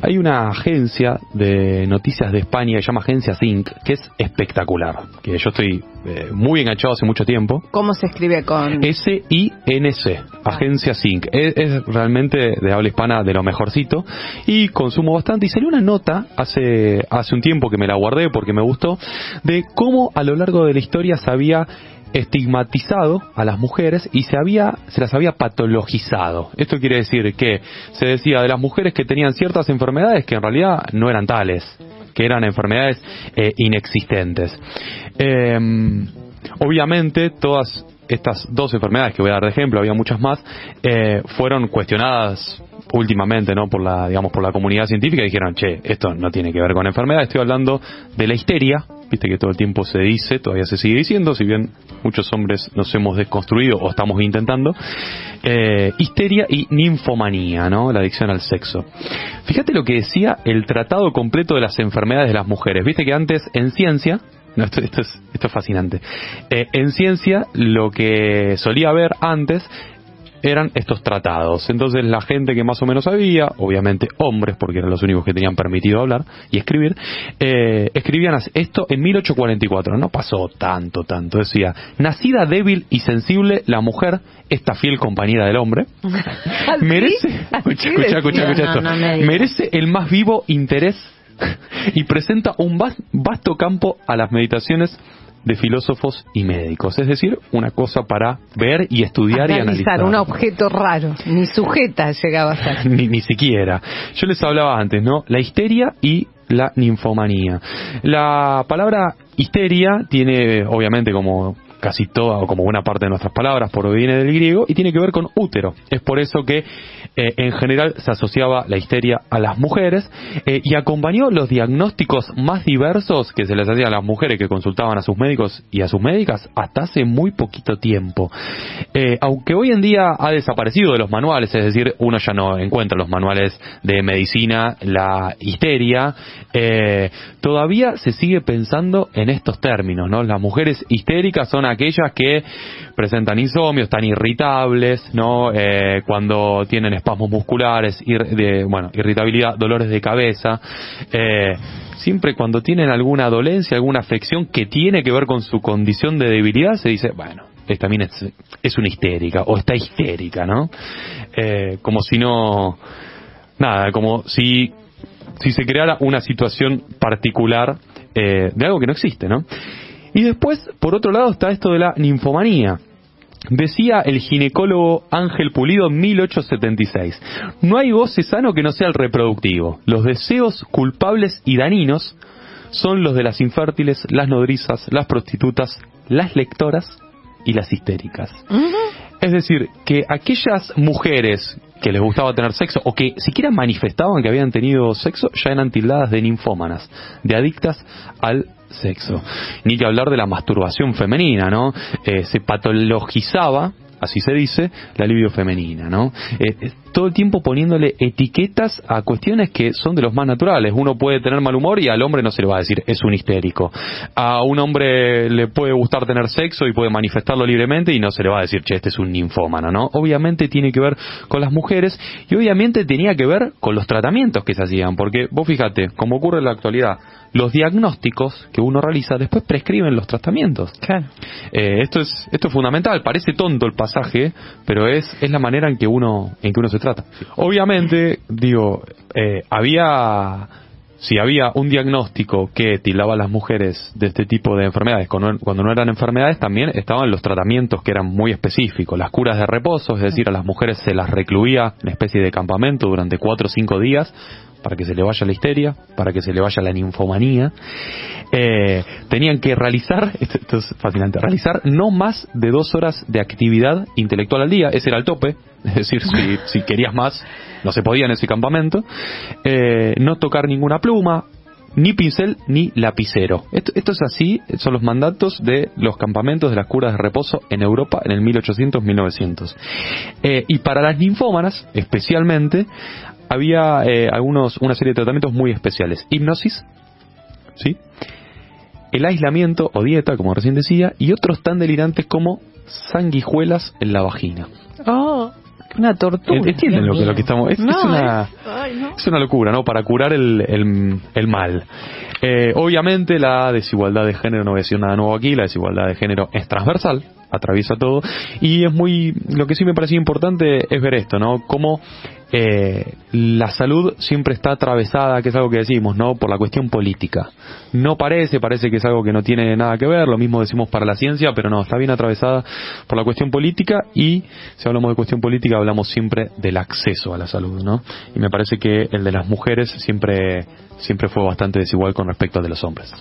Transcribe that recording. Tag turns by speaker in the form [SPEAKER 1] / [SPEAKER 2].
[SPEAKER 1] Hay una agencia de noticias de España que se llama Agencia Zinc, que es espectacular, que yo estoy muy enganchado hace mucho tiempo.
[SPEAKER 2] ¿Cómo se escribe con...?
[SPEAKER 1] S-I-N-C, Agencia Zinc. Es realmente de habla hispana de lo mejorcito y consumo bastante. Y salió una nota hace un tiempo que me la guardé porque me gustó, de cómo a lo largo de la historia se había estigmatizado a las mujeres y se las había patologizado. Esto quiere decir que se decía de las mujeres que tenían ciertas enfermedades que en realidad no eran tales, que eran enfermedades inexistentes. Obviamente todas estas dos enfermedades que voy a dar de ejemplo, había muchas más, fueron cuestionadas últimamente, ¿no? por la comunidad científica, y dijeron, che, esto no tiene que ver con enfermedad. Estoy hablando de la histeria, viste que todo el tiempo se dice, todavía se sigue diciendo, si bien muchos hombres nos hemos desconstruido o estamos intentando, histeria y ninfomanía, ¿no? La adicción al sexo. Fíjate lo que decía el tratado completo de las enfermedades de las mujeres. Viste que antes en ciencia, no, esto es fascinante, en ciencia lo que solía haber antes eran estos tratados. Entonces la gente que más o menos sabía, obviamente hombres, porque eran los únicos que tenían permitido hablar y escribir, escribían esto en 1844. No pasó tanto. Decía, nacida débil y sensible, la mujer, esta fiel compañera del hombre, merece, escucha esto, merece el más vivo interés y presenta un vasto campo a las meditaciones de filósofos y médicos, es decir, una cosa para ver y estudiar y analizar.
[SPEAKER 2] Un objeto raro, ni sujeta llegaba a ser.
[SPEAKER 1] ni siquiera. Yo les hablaba antes, ¿no? La histeria y la ninfomanía. La palabra histeria tiene, obviamente, como casi toda o como buena parte de nuestras palabras, proviene del griego y tiene que ver con útero. Es por eso que en general se asociaba la histeria a las mujeres y acompañó los diagnósticos más diversos que se les hacían a las mujeres que consultaban a sus médicos y a sus médicas hasta hace muy poquito tiempo. Aunque hoy en día ha desaparecido de los manuales, es decir, uno ya no encuentra en los manuales de medicina la histeria, todavía se sigue pensando en estos términos, ¿no? Las mujeres histéricas son aquellas que presentan insomnio, están irritables, ¿no? Cuando tienen espasmos musculares, irritabilidad, dolores de cabeza, siempre cuando tienen alguna dolencia, alguna afección que tiene que ver con su condición de debilidad, se dice, bueno, esta mina es una histérica, o está histérica, ¿no? Como si no... Nada, como si se creara una situación particular de algo que no existe, ¿no? Y después, por otro lado, está esto de la ninfomanía. Decía el ginecólogo Ángel Pulido en 1876, no hay goce sano que no sea el reproductivo. Los deseos culpables y dañinos son los de las infértiles, las nodrizas, las prostitutas, las lectoras y las histéricas. Es decir, que aquellas mujeres que les gustaba tener sexo o que siquiera manifestaban que habían tenido sexo ya eran tildadas de ninfómanas, de adictas al sexo. Ni que hablar de la masturbación femenina, ¿no? Se patologizaba, así se dice, la libido femenina, ¿no? Todo el tiempo poniéndole etiquetas a cuestiones que son de los más naturales. Uno puede tener mal humor y al hombre no se le va a decir es un histérico. A un hombre le puede gustar tener sexo y puede manifestarlo libremente y no se le va a decir, che, este es un ninfómano, ¿no? Obviamente tiene que ver con las mujeres y obviamente tenía que ver con los tratamientos que se hacían, porque vos fíjate, como ocurre en la actualidad, los diagnósticos que uno realiza después prescriben los tratamientos. Claro. Esto es fundamental. Parece tonto el pasaje, pero es la manera en que uno se trata. Obviamente, digo, si había un diagnóstico que tildaba a las mujeres de este tipo de enfermedades, cuando no eran enfermedades, también estaban los tratamientos que eran muy específicos, las curas de reposo, es decir, a las mujeres se las recluía en una especie de campamento durante 4 o 5 días para que se le vaya la histeria, para que se le vaya la ninfomanía. Tenían que realizar, esto es fascinante, realizar no más de 2 horas de actividad intelectual al día, ese era el tope, es decir, si querías más, no se podía en ese campamento, no tocar ninguna pluma, ni pincel, ni lapicero. Esto es así, son los mandatos de los campamentos de las curas de reposo en Europa en el 1800-1900. Y para las ninfómanas, especialmente, había una serie de tratamientos muy especiales. Hipnosis, ¿sí? El aislamiento o dieta, como recién decía, y otros tan delirantes como sanguijuelas en la vagina.
[SPEAKER 2] Oh, Una tortura.
[SPEAKER 1] Entienden lo que estamos... Es una locura, ¿no? Para curar el mal. Obviamente la desigualdad de género, no voy a decir nada nuevo aquí, la desigualdad de género es transversal, atraviesa todo, y lo que sí me parece importante es ver esto, ¿no? Cómo la salud siempre está atravesada, que es algo que decimos, ¿no? Por la cuestión política. No parece que es algo que no tiene nada que ver, lo mismo decimos para la ciencia, pero no, está bien atravesada por la cuestión política, y si hablamos de cuestión política hablamos siempre del acceso a la salud, ¿no? Y me parece que el de las mujeres siempre fue bastante desigual con respecto al de los hombres.